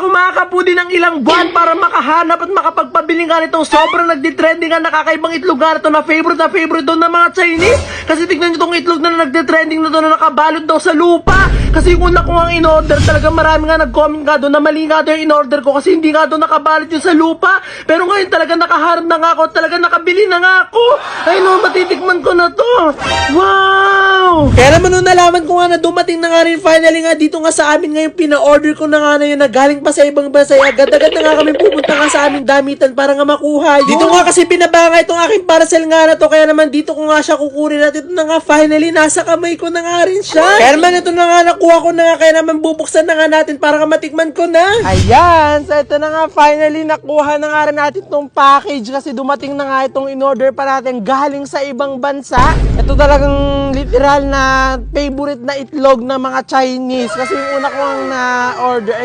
ako makakapudi ng ilang buwan para makahanap at makapagpabili nga nitong sobrang nagdi-trending nga nakakaibang itlog nga nito na favorite daw ng mga Chinese. Kasi tignan nyo itong itlog na nagdi-trending na to na nakabalot daw sa lupa. Kasi yung una ko nga in-order, talaga marami nga nag-comment nga doon na mali nga daw yung in-order ko kasi hindi nga daw nakabalot yung sa lupa. Pero ngayon talaga nakaharap na nga ako, talaga nakabili na nga ako. Ay no, matitikman ko na to. Wow! Kaya naman nung nalaman ko nga na dumating na nga rin finally nga dito nga sa amin ngayon, pina-order ko na nga na yun na galing pa sa ibang bansa. Agad-agad na nga kami pupunta nga sa aming damitan para nga makuha yun. Dito nga kasi binaba nga itong aking parcel nga na to. Kaya naman dito ko nga siya kukunin at ito na nga finally nasa kamay ko na nga rin siya. Kaya naman ito na nga nakuha ko na nga. Kaya naman bubuksan na nga natin para nga matikman ko na. Ayan, so ito na nga finally nakuha na nga rin natin itong package kasi dumating na nga itong in-order pa natin galing sa ibang bansa. Ito talagang literal na favorite na itlog ng mga Chinese kasi yung una ko ang na-order